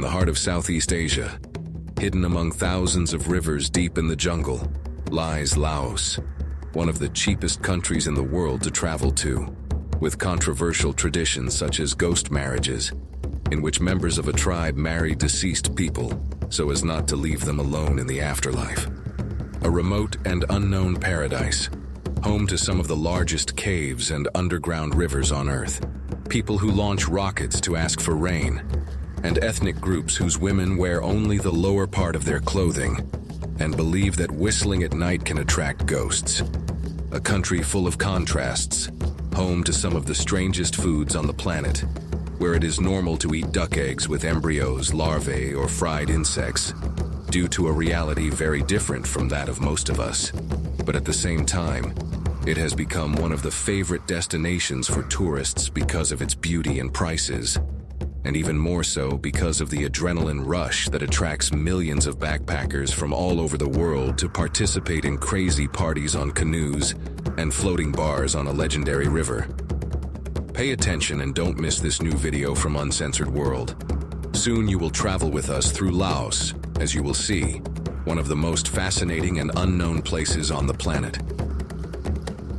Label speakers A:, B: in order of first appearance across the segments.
A: the heart of Southeast Asia, hidden among thousands of rivers deep in the jungle, lies Laos, one of the cheapest countries in the world to travel to, with controversial traditions such as ghost marriages, in which members of a tribe marry deceased people so as not to leave them alone in the afterlife. A remote and unknown paradise, home to some of the largest caves and underground rivers on Earth, people who launch rockets to ask for rain, and ethnic groups whose women wear only the lower part of their clothing and believe that whistling at night can attract ghosts. A country full of contrasts, home to some of the strangest foods on the planet, where it is normal to eat duck eggs with embryos, larvae, or fried insects, due to a reality very different from that of most of us. But at the same time, it has become one of the favorite destinations for tourists because of its beauty and prices, and even more so because of the adrenaline rush that attracts millions of backpackers from all over the world to participate in crazy parties on canoes and floating bars on a legendary river. Pay attention and don't miss this new video from Uncensored World. Soon you will travel with us through Laos, as you will see, one of the most fascinating and unknown places on the planet.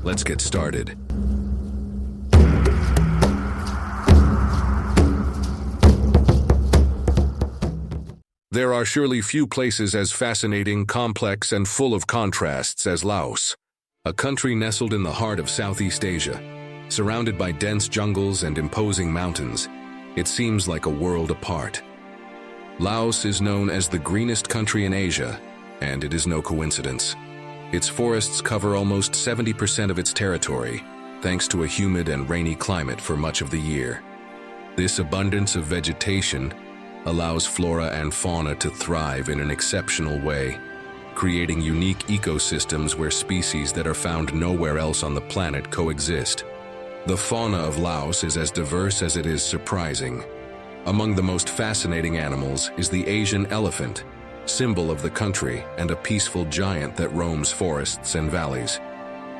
A: Let's get started. There are surely few places as fascinating, complex, and full of contrasts as Laos, a country nestled in the heart of Southeast Asia. Surrounded by dense jungles and imposing mountains, it seems like a world apart. Laos is known as the greenest country in Asia, and it is no coincidence. Its forests cover almost 70% of its territory, thanks to a humid and rainy climate for much of the year. This abundance of vegetation allows flora and fauna to thrive in an exceptional way, creating unique ecosystems where species that are found nowhere else on the planet coexist. The fauna of Laos is as diverse as it is surprising. Among the most fascinating animals is the Asian elephant, symbol of the country and a peaceful giant that roams forests and valleys.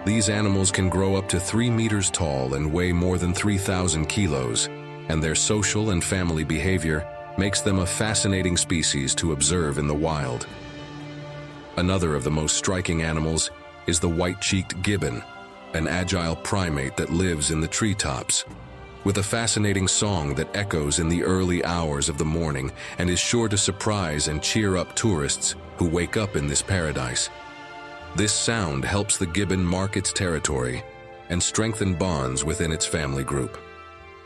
A: These animals can grow up to 3 meters tall and weigh more than 3,000 kilos, and their social and family behavior makes them a fascinating species to observe in the wild. Another of the most striking animals is the white-cheeked gibbon, an agile primate that lives in the treetops, with a fascinating song that echoes in the early hours of the morning and is sure to surprise and cheer up tourists who wake up in this paradise. This sound helps the gibbon mark its territory and strengthen bonds within its family group.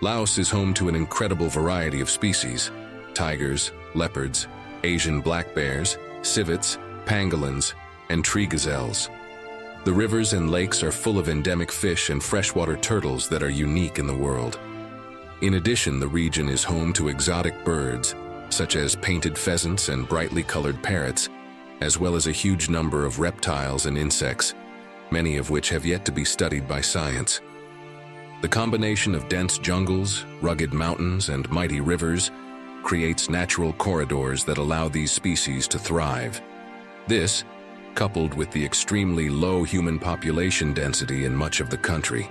A: Laos is home to an incredible variety of species: tigers, leopards, Asian black bears, civets, pangolins, and tree gazelles. The rivers and lakes are full of endemic fish and freshwater turtles that are unique in the world. In addition, the region is home to exotic birds, such as painted pheasants and brightly colored parrots, as well as a huge number of reptiles and insects, many of which have yet to be studied by science. The combination of dense jungles, rugged mountains, and mighty rivers creates natural corridors that allow these species to thrive. This, coupled with the extremely low human population density in much of the country,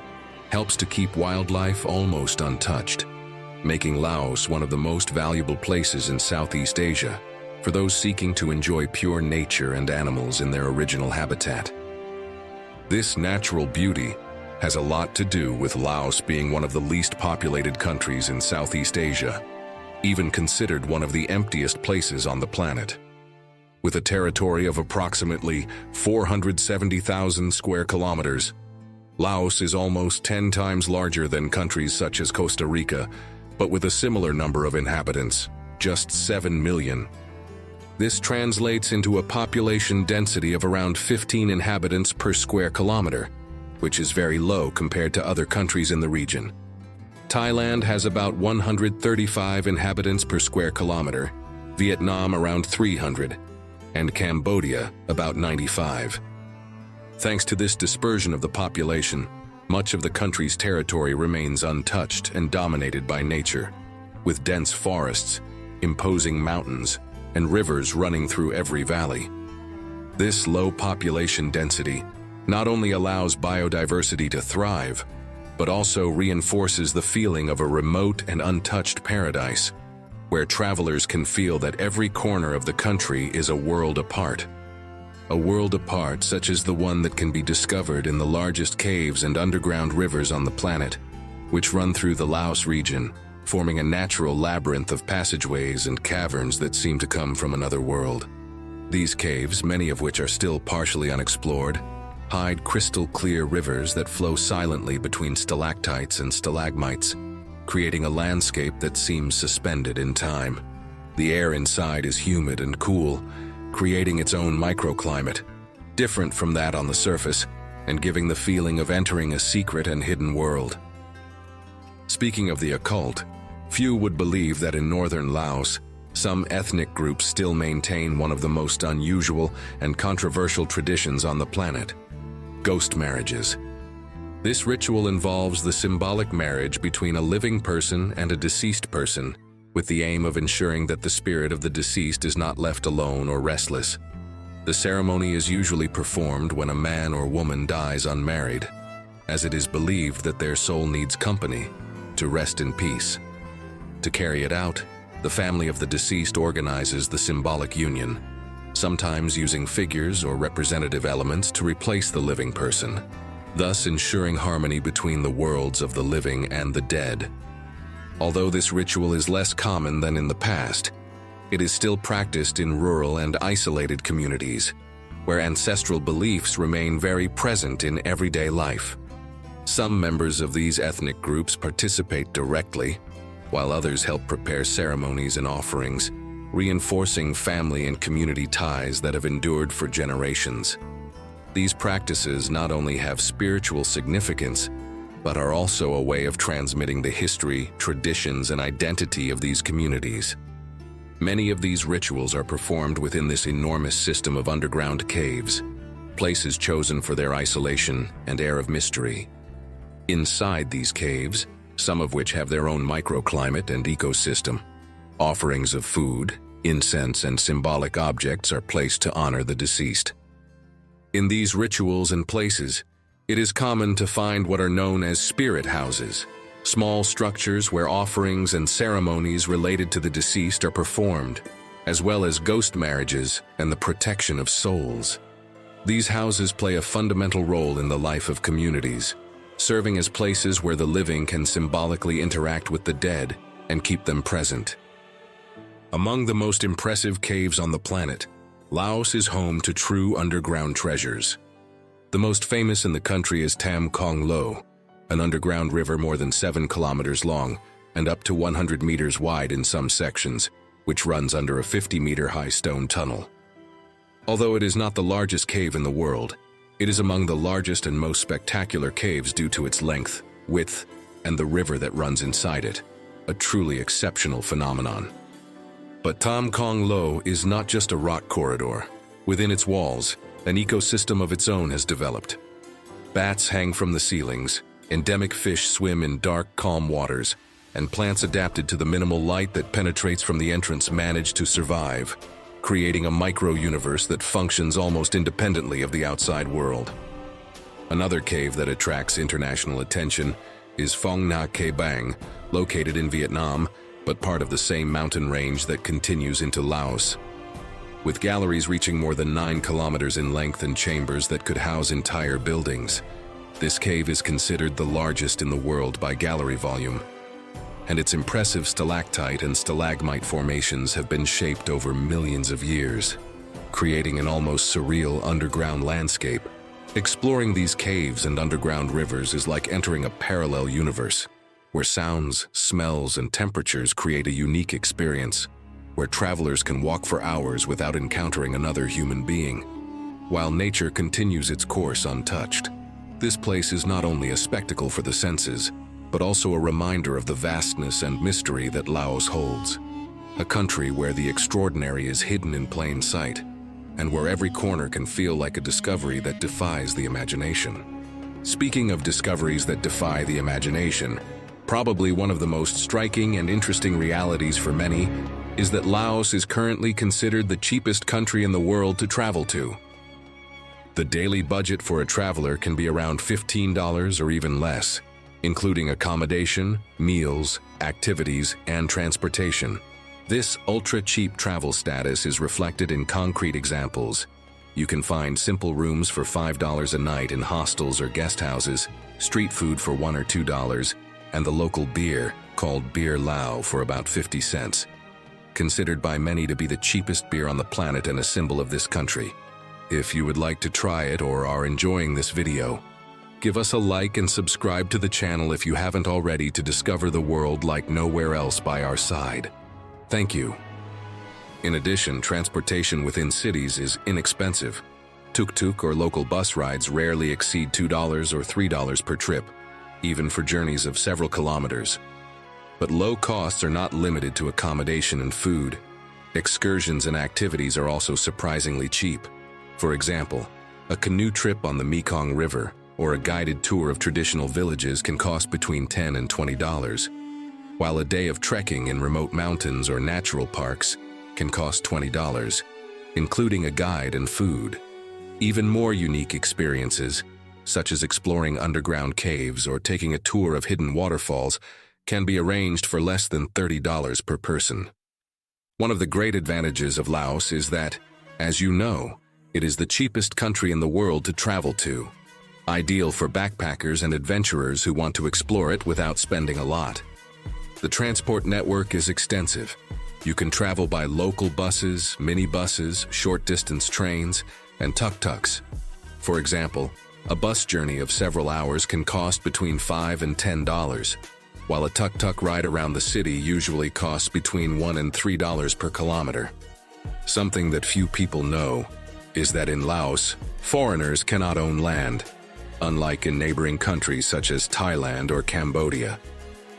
A: helps to keep wildlife almost untouched, making Laos one of the most valuable places in Southeast Asia for those seeking to enjoy pure nature and animals in their original habitat. This natural beauty has a lot to do with Laos being one of the least populated countries in Southeast Asia, even considered one of the emptiest places on the planet. With a territory of approximately 470,000 square kilometers, Laos is almost 10 times larger than countries such as Costa Rica, but with a similar number of inhabitants, just 7 million. This translates into a population density of around 15 inhabitants per square kilometer, which is very low compared to other countries in the region. Thailand has about 135 inhabitants per square kilometer, Vietnam around 300, and Cambodia about 95. Thanks to this dispersion of the population, much of the country's territory remains untouched and dominated by nature, with dense forests, imposing mountains, and rivers running through every valley. This low population density not only allows biodiversity to thrive, but also reinforces the feeling of a remote and untouched paradise, where travelers can feel that every corner of the country is a world apart. A world apart such as the one that can be discovered in the largest caves and underground rivers on the planet, which run through the Laos region, forming a natural labyrinth of passageways and caverns that seem to come from another world. These caves, many of which are still partially unexplored, hide crystal-clear rivers that flow silently between stalactites and stalagmites, creating a landscape that seems suspended in time. The air inside is humid and cool, creating its own microclimate, different from that on the surface, and giving the feeling of entering a secret and hidden world. Speaking of the occult, few would believe that in northern Laos, some ethnic groups still maintain one of the most unusual and controversial traditions on the planet: ghost marriages. This ritual involves the symbolic marriage between a living person and a deceased person, with the aim of ensuring that the spirit of the deceased is not left alone or restless. The ceremony is usually performed when a man or woman dies unmarried, as it is believed that their soul needs company to rest in peace. To carry it out, the family of the deceased organizes the symbolic union, sometimes using figures or representative elements to replace the living person, thus ensuring harmony between the worlds of the living and the dead. Although this ritual is less common than in the past, it is still practiced in rural and isolated communities, where ancestral beliefs remain very present in everyday life. Some members of these ethnic groups participate directly, while others help prepare ceremonies and offerings, reinforcing family and community ties that have endured for generations. These practices not only have spiritual significance, but are also a way of transmitting the history, traditions, and identity of these communities. Many of these rituals are performed within this enormous system of underground caves, places chosen for their isolation and air of mystery. Inside these caves, some of which have their own microclimate and ecosystem, offerings of food, incense, and symbolic objects are placed to honor the deceased. In these rituals and places, it is common to find what are known as spirit houses, small structures where offerings and ceremonies related to the deceased are performed, as well as ghost marriages and the protection of souls. These houses play a fundamental role in the life of communities, serving as places where the living can symbolically interact with the dead and keep them present. Among the most impressive caves on the planet, Laos is home to true underground treasures. The most famous in the country is Tam Kong Lo, an underground river more than 7 kilometers long and up to 100 meters wide in some sections, which runs under a 50-meter-high stone tunnel. Although it is not the largest cave in the world, it is among the largest and most spectacular caves due to its length, width, and the river that runs inside it, a truly exceptional phenomenon. But Tam Kong Lo is not just a rock corridor. Within its walls, an ecosystem of its own has developed. Bats hang from the ceilings, endemic fish swim in dark, calm waters, and plants adapted to the minimal light that penetrates from the entrance manage to survive, creating a micro-universe that functions almost independently of the outside world. Another cave that attracts international attention is Phong Nha Ke Bang, located in Vietnam, but part of the same mountain range that continues into Laos. With galleries reaching more than 9 kilometers in length and chambers that could house entire buildings, this cave is considered the largest in the world by gallery volume, and its impressive stalactite and stalagmite formations have been shaped over millions of years, creating an almost surreal underground landscape. Exploring these caves and underground rivers is like entering a parallel universe, where sounds, smells, and temperatures create a unique experience, where travelers can walk for hours without encountering another human being, while nature continues its course untouched. This place is not only a spectacle for the senses, but also a reminder of the vastness and mystery that Laos holds, a country where the extraordinary is hidden in plain sight, and where every corner can feel like a discovery that defies the imagination. Speaking of discoveries that defy the imagination, probably one of the most striking and interesting realities for many is that Laos is currently considered the cheapest country in the world to travel to. The daily budget for a traveler can be around $15 or even less, including accommodation, meals, activities, and transportation. This ultra-cheap travel status is reflected in concrete examples. You can find simple rooms for $5 a night in hostels or guest houses, street food for $1 or $2, and the local beer, called Beer Lao, for about 50 cents. Considered by many to be the cheapest beer on the planet and a symbol of this country. If you would like to try it or are enjoying this video, give us a like and subscribe to the channel if you haven't already to discover the world like nowhere else by our side. Thank you. In addition, transportation within cities is inexpensive. Tuk-tuk or local bus rides rarely exceed $2 or $3 per trip, even for journeys of several kilometers. But low costs are not limited to accommodation and food. Excursions and activities are also surprisingly cheap. For example, a canoe trip on the Mekong River or a guided tour of traditional villages can cost between $10 and $20, while a day of trekking in remote mountains or natural parks can cost $20, including a guide and food. Even more unique experiences, such as exploring underground caves or taking a tour of hidden waterfalls, can be arranged for less than $30 per person. One of the great advantages of Laos is that, as you know, it is the cheapest country in the world to travel to, ideal for backpackers and adventurers who want to explore it without spending a lot. The transport network is extensive. You can travel by local buses, minibuses, short-distance trains, and tuk-tuks. For example, a bus journey of several hours can cost between $5 and $10, while a tuk-tuk ride around the city usually costs between $1 and $3 per kilometer. Something that few people know is that in Laos, foreigners cannot own land, unlike in neighboring countries such as Thailand or Cambodia.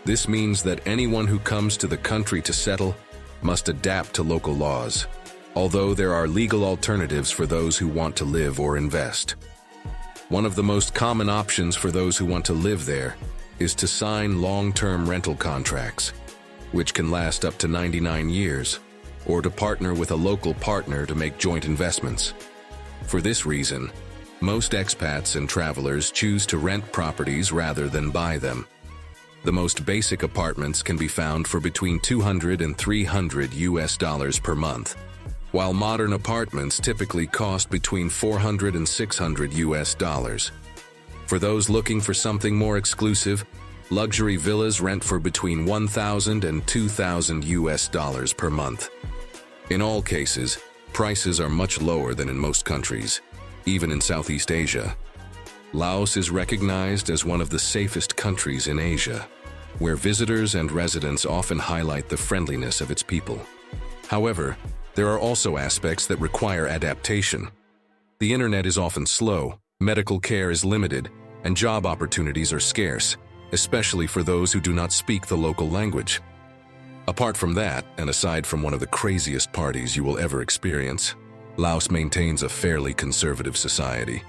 A: This means that anyone who comes to the country to settle must adapt to local laws, although there are legal alternatives for those who want to live or invest. One of the most common options for those who want to live there is to sign long-term rental contracts, which can last up to 99 years, or to partner with a local partner to make joint investments. For this reason, most expats and travelers choose to rent properties rather than buy them. The most basic apartments can be found for between $200 and $300 per month, while modern apartments typically cost between $400 and $600. For those looking for something more exclusive, luxury villas rent for between $1,000 and $2,000 per month. In all cases, prices are much lower than in most countries, even in Southeast Asia. Laos is recognized as one of the safest countries in Asia, where visitors and residents often highlight the friendliness of its people. However, there are also aspects that require adaptation. The internet is often slow, medical care is limited, and job opportunities are scarce, especially for those who do not speak the local language. Apart from that, and aside from one of the craziest parties you will ever experience, Laos maintains a fairly conservative society,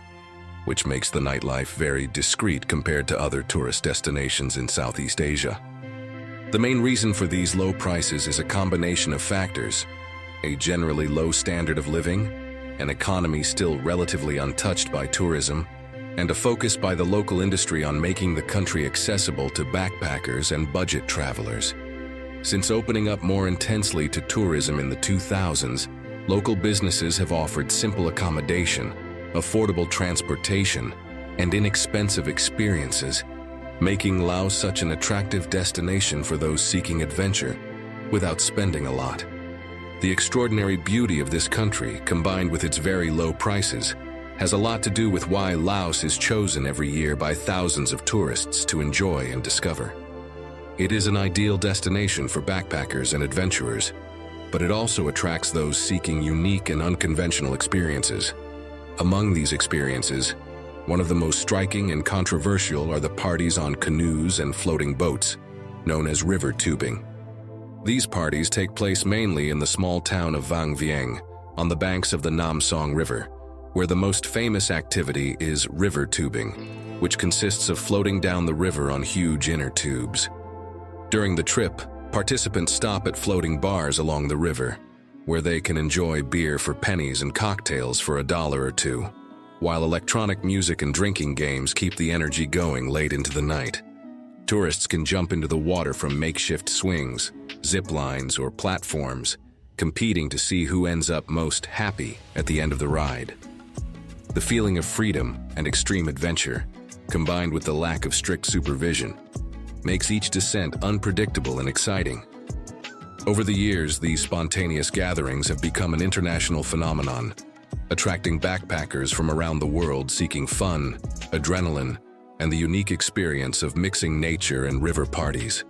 A: which makes the nightlife very discreet compared to other tourist destinations in Southeast Asia. The main reason for these low prices is a combination of factors: a generally low standard of living, an economy still relatively untouched by tourism, and a focus by the local industry on making the country accessible to backpackers and budget travelers. Since opening up more intensely to tourism in the 2000s, local businesses have offered simple accommodation, affordable transportation, and inexpensive experiences, making Laos such an attractive destination for those seeking adventure without spending a lot. The extraordinary beauty of this country, combined with its very low prices, has a lot to do with why Laos is chosen every year by thousands of tourists to enjoy and discover. It is an ideal destination for backpackers and adventurers, but it also attracts those seeking unique and unconventional experiences. Among these experiences, one of the most striking and controversial are the parties on canoes and floating boats, known as river tubing. These parties take place mainly in the small town of Vang Vieng, on the banks of the Nam Song River, where the most famous activity is river tubing, which consists of floating down the river on huge inner tubes. During the trip, participants stop at floating bars along the river, where they can enjoy beer for pennies and cocktails for $1 or $2, while electronic music and drinking games keep the energy going late into the night. Tourists can jump into the water from makeshift swings, zip lines, or platforms, competing to see who ends up most happy at the end of the ride. The feeling of freedom and extreme adventure, combined with the lack of strict supervision, makes each descent unpredictable and exciting. Over the years, these spontaneous gatherings have become an international phenomenon, attracting backpackers from around the world seeking fun, adrenaline, and the unique experience of mixing nature and river parties.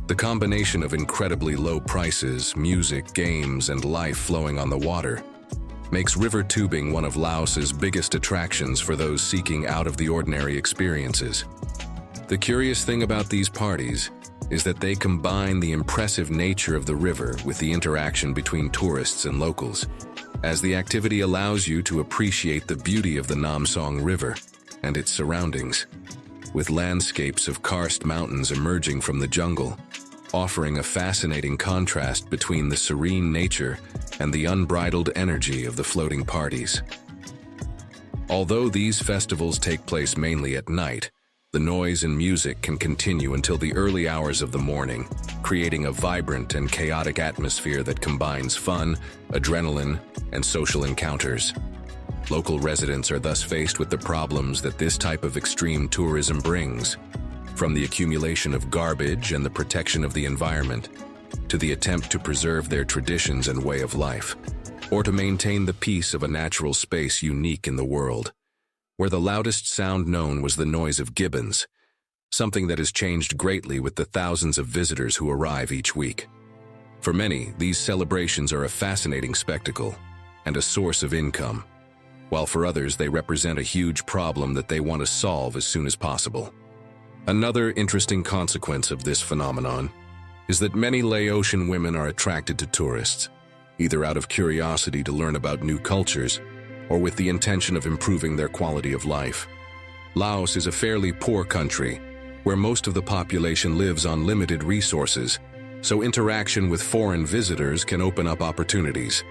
A: The combination of incredibly low prices, music, games, and life flowing on the water makes river tubing one of Laos's biggest attractions for those seeking out-of-the-ordinary experiences. The curious thing about these parties is that they combine the impressive nature of the river with the interaction between tourists and locals, as the activity allows you to appreciate the beauty of the Nam Song River and its surroundings, with landscapes of karst mountains emerging from the jungle, offering a fascinating contrast between the serene nature and the unbridled energy of the floating parties. Although these festivals take place mainly at night, the noise and music can continue until the early hours of the morning, creating a vibrant and chaotic atmosphere that combines fun, adrenaline, and social encounters. Local residents are thus faced with the problems that this type of extreme tourism brings, from the accumulation of garbage and the protection of the environment, to the attempt to preserve their traditions and way of life, or to maintain the peace of a natural space unique in the world, where the loudest sound known was the noise of gibbons, something that has changed greatly with the thousands of visitors who arrive each week. For many, these celebrations are a fascinating spectacle and a source of income, while for others they represent a huge problem that they want to solve as soon as possible. Another interesting consequence of this phenomenon is that many Laotian women are attracted to tourists, either out of curiosity to learn about new cultures or with the intention of improving their quality of life. Laos is a fairly poor country where most of the population lives on limited resources, so interaction with foreign visitors can open up opportunities.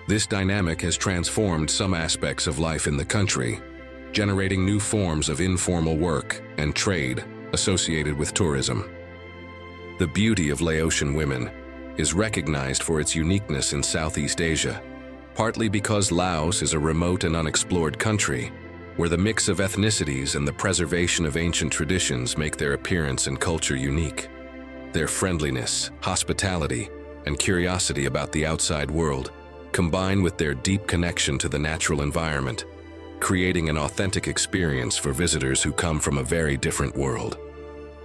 A: This dynamic has transformed some aspects of life in the country, generating new forms of informal work and trade associated with tourism. The beauty of Laotian women is recognized for its uniqueness in Southeast Asia, partly because Laos is a remote and unexplored country, where the mix of ethnicities and the preservation of ancient traditions make their appearance and culture unique. Their friendliness, hospitality, and curiosity about the outside world combine with their deep connection to the natural environment, creating an authentic experience for visitors who come from a very different world.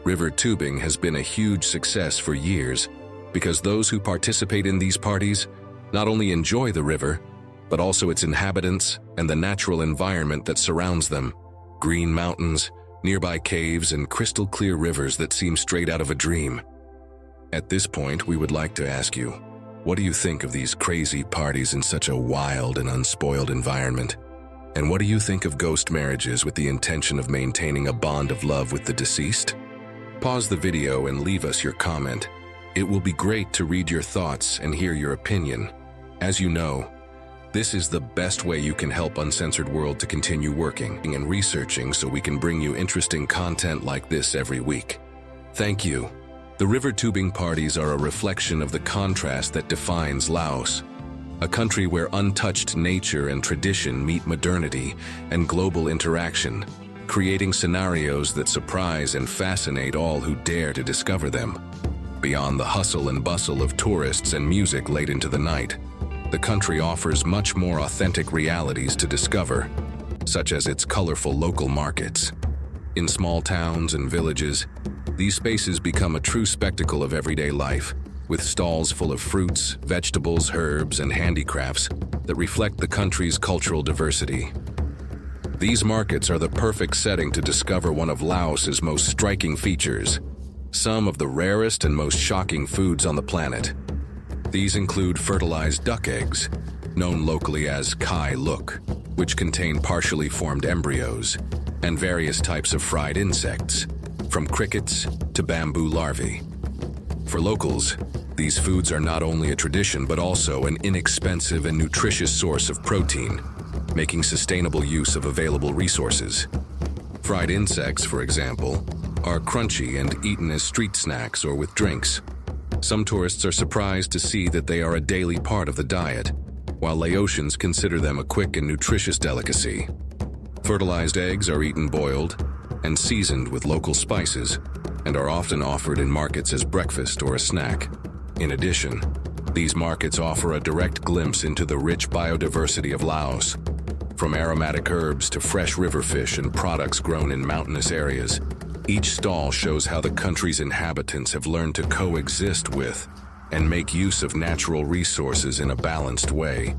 A: River tubing has been a huge success for years because those who participate in these parties not only enjoy the river, but also its inhabitants and the natural environment that surrounds them: green mountains, nearby caves, and crystal clear rivers that seem straight out of a dream. At this point, we would like to ask you, what do you think of these crazy parties in such a wild and unspoiled environment? And what do you think of ghost marriages with the intention of maintaining a bond of love with the deceased? Pause the video and leave us your comment. It will be great to read your thoughts and hear your opinion. As you know, this is the best way you can help Uncensored World to continue working and researching so we can bring you interesting content like this every week. Thank you. The river tubing parties are a reflection of the contrast that defines Laos, a country where untouched nature and tradition meet modernity and global interaction, creating scenarios that surprise and fascinate all who dare to discover them. Beyond the hustle and bustle of tourists and music late into the night, the country offers much more authentic realities to discover, such as its colorful local markets. In small towns and villages, these spaces become a true spectacle of everyday life, with stalls full of fruits, vegetables, herbs, and handicrafts that reflect the country's cultural diversity. These markets are the perfect setting to discover one of Laos's most striking features, some of the rarest and most shocking foods on the planet. These include fertilized duck eggs, known locally as kai luk, which contain partially formed embryos, and various types of fried insects, from crickets to bamboo larvae. For locals, these foods are not only a tradition but also an inexpensive and nutritious source of protein, making sustainable use of available resources. Fried insects, for example, are crunchy and eaten as street snacks or with drinks. Some tourists are surprised to see that they are a daily part of the diet, while Laotians consider them a quick and nutritious delicacy. Fertilized eggs are eaten boiled and seasoned with local spices, and are often offered in markets as breakfast or a snack. In addition, these markets offer a direct glimpse into the rich biodiversity of Laos. From aromatic herbs to fresh river fish and products grown in mountainous areas, each stall shows how the country's inhabitants have learned to coexist with and make use of natural resources in a balanced way.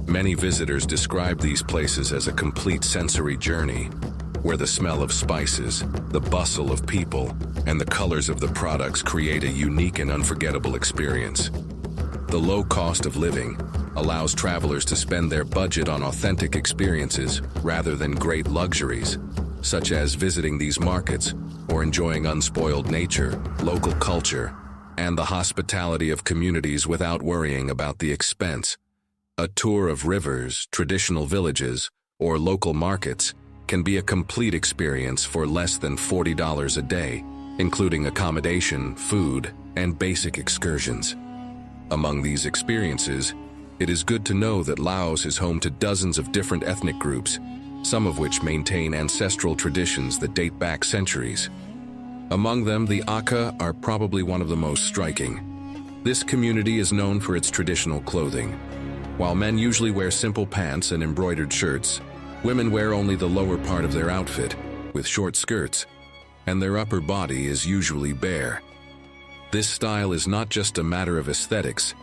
A: Many visitors describe these places as a complete sensory journey, where the smell of spices, the bustle of people, and the colors of the products create a unique and unforgettable experience. The low cost of living allows travelers to spend their budget on authentic experiences rather than great luxuries, such as visiting these markets or enjoying unspoiled nature, local culture, and the hospitality of communities without worrying about the expense. A tour of rivers, traditional villages, or local markets can be a complete experience for less than $40 a day, including accommodation, food, and basic excursions. Among these experiences, it is good to know that Laos is home to dozens of different ethnic groups, some of which maintain ancestral traditions that date back centuries. Among them, the Aka are probably one of the most striking. This community is known for its traditional clothing. While men usually wear simple pants and embroidered shirts, women wear only the lower part of their outfit, with short skirts, and their upper body is usually bare. This style is not just a matter of aesthetics,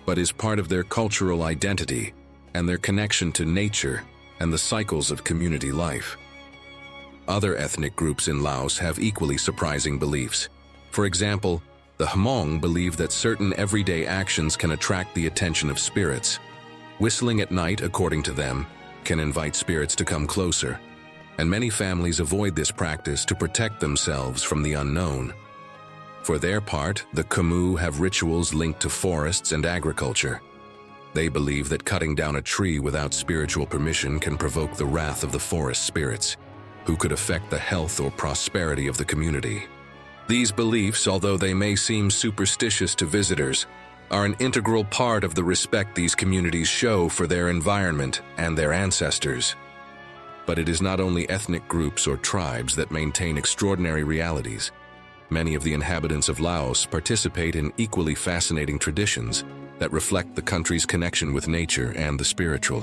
A: but is part of their cultural identity and their connection to nature and the cycles of community life. Other ethnic groups in Laos have equally surprising beliefs. For example, the Hmong believe that certain everyday actions can attract the attention of spirits. Whistling at night, according to them, can invite spirits to come closer, and many families avoid this practice to protect themselves from the unknown. For their part, the Khmu have rituals linked to forests and agriculture. They believe that cutting down a tree without spiritual permission can provoke the wrath of the forest spirits, who could affect the health or prosperity of the community. These beliefs, although they may seem superstitious to visitors, are an integral part of the respect these communities show for their environment and their ancestors. But it is not only ethnic groups or tribes that maintain extraordinary realities. Many of the inhabitants of Laos participate in equally fascinating traditions that reflect the country's connection with nature and the spiritual.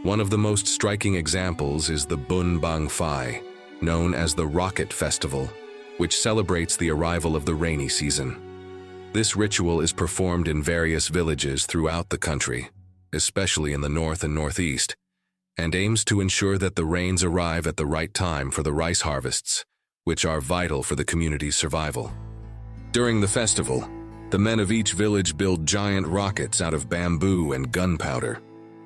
A: One of the most striking examples is the Bun Bang Phai, known as the Rocket Festival, which celebrates the arrival of the rainy season. This ritual is performed in various villages throughout the country, especially in the north and northeast, and aims to ensure that the rains arrive at the right time for the rice harvests, which are vital for the community's survival. During the festival, the men of each village build giant rockets out of bamboo and gunpowder,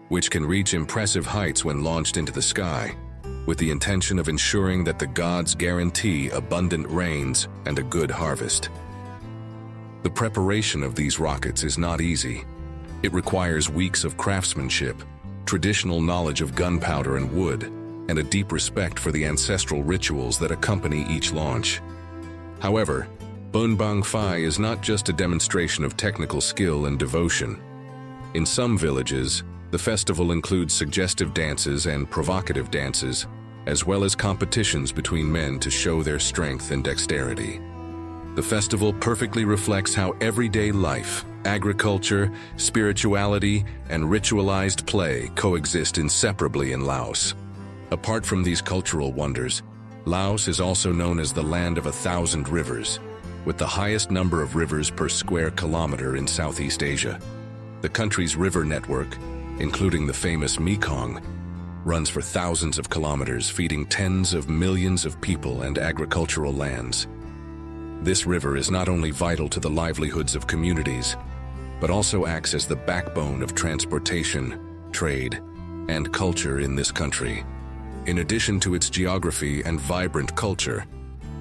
A: which can reach impressive heights when launched into the sky, with the intention of ensuring that the gods guarantee abundant rains and a good harvest. The preparation of these rockets is not easy. It requires weeks of craftsmanship, traditional knowledge of gunpowder and wood, and a deep respect for the ancestral rituals that accompany each launch. However, Bun Bang Phai is not just a demonstration of technical skill and devotion. In some villages, the festival includes suggestive dances and provocative dances, as well as competitions between men to show their strength and dexterity. The festival perfectly reflects how everyday life, agriculture, spirituality, and ritualized play coexist inseparably in Laos. Apart from these cultural wonders, Laos is also known as the land of 1,000 rivers, with the highest number of rivers per square kilometer in Southeast Asia. The country's river network, including the famous Mekong, runs for thousands of kilometers, feeding tens of millions of people and agricultural lands. This river is not only vital to the livelihoods of communities, but also acts as the backbone of transportation, trade, and culture in this country. In addition to its geography and vibrant culture,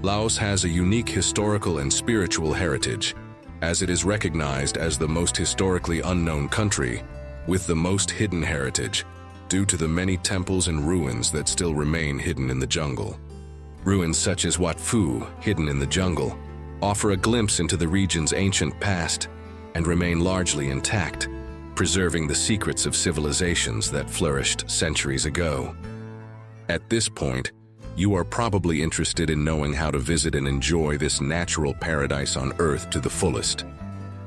A: Laos has a unique historical and spiritual heritage, as it is recognized as the most historically unknown country with the most hidden heritage, due to the many temples and ruins that still remain hidden in the jungle. Ruins such as Wat Phu, hidden in the jungle, offer a glimpse into the region's ancient past and remain largely intact, preserving the secrets of civilizations that flourished centuries ago. At this point, you are probably interested in knowing how to visit and enjoy this natural paradise on Earth to the fullest.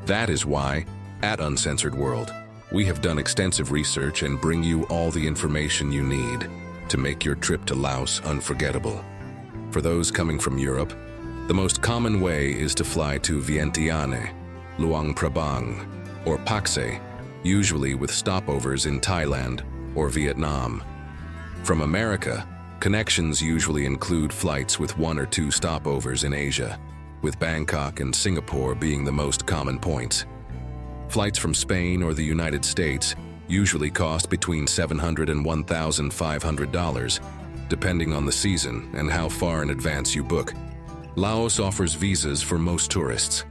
A: That is why, at Uncensored World, we have done extensive research and bring you all the information you need to make your trip to Laos unforgettable. For those coming from Europe, the most common way is to fly to Vientiane, Luang Prabang, or Pak Se, usually with stopovers in Thailand or Vietnam. From America, connections usually include flights with 1 or 2 stopovers in Asia, with Bangkok and Singapore being the most common points. Flights from Spain or the United States usually cost between $700 and $1,500, depending on the season and how far in advance you book. Laos offers visas for most tourists.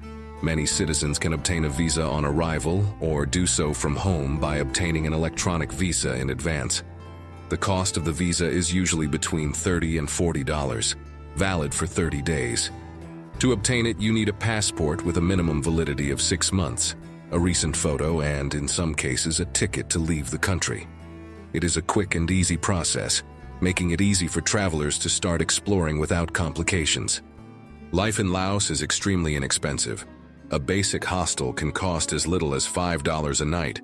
A: Many citizens can obtain a visa on arrival or do so from home by obtaining an electronic visa in advance. The cost of the visa is usually between $30 and $40, valid for 30 days. To obtain it, you need a passport with a minimum validity of 6 months, a recent photo, and, in some cases, a ticket to leave the country. It is a quick and easy process, making it easy for travelers to start exploring without complications. Life in Laos is extremely inexpensive. A basic hostel can cost as little as $5 a night,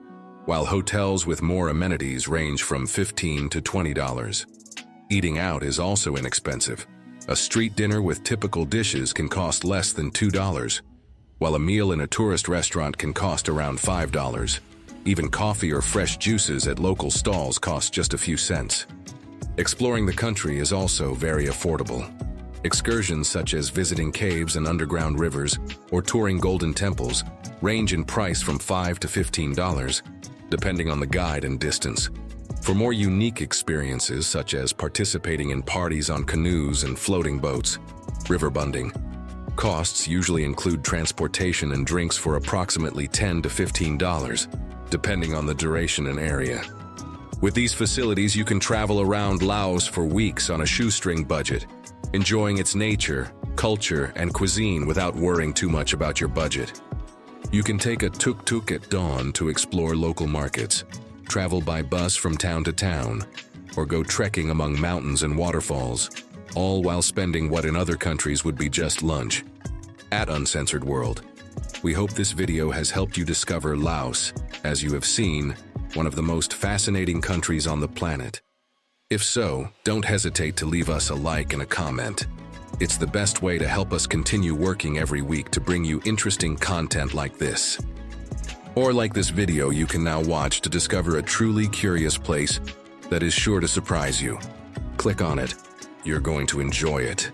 A: while hotels with more amenities range from $15 to $20. Eating out is also inexpensive. A street dinner with typical dishes can cost less than $2, while a meal in a tourist restaurant can cost around $5. Even coffee or fresh juices at local stalls cost just a few cents. Exploring the country is also very affordable. Excursions such as visiting caves and underground rivers or touring golden temples range in price from $5 to $15, depending on the guide and distance. For more unique experiences such as participating in parties on canoes and floating boats, riverbunding, costs usually include transportation and drinks for approximately $10 to $15, depending on the duration and area. With these facilities, you can travel around Laos for weeks on a shoestring budget, enjoying its nature, culture, and cuisine without worrying too much about your budget. You can take a tuk-tuk at dawn to explore local markets, travel by bus from town to town, or go trekking among mountains and waterfalls, all while spending what in other countries would be just lunch. At Uncensored World, we hope this video has helped you discover Laos, as you have seen, one of the most fascinating countries on the planet. If so, don't hesitate to leave us a like and a comment. It's the best way to help us continue working every week to bring you interesting content like this. Or like this video you can now watch to discover a truly curious place that is sure to surprise you. Click on it. You're going to enjoy it.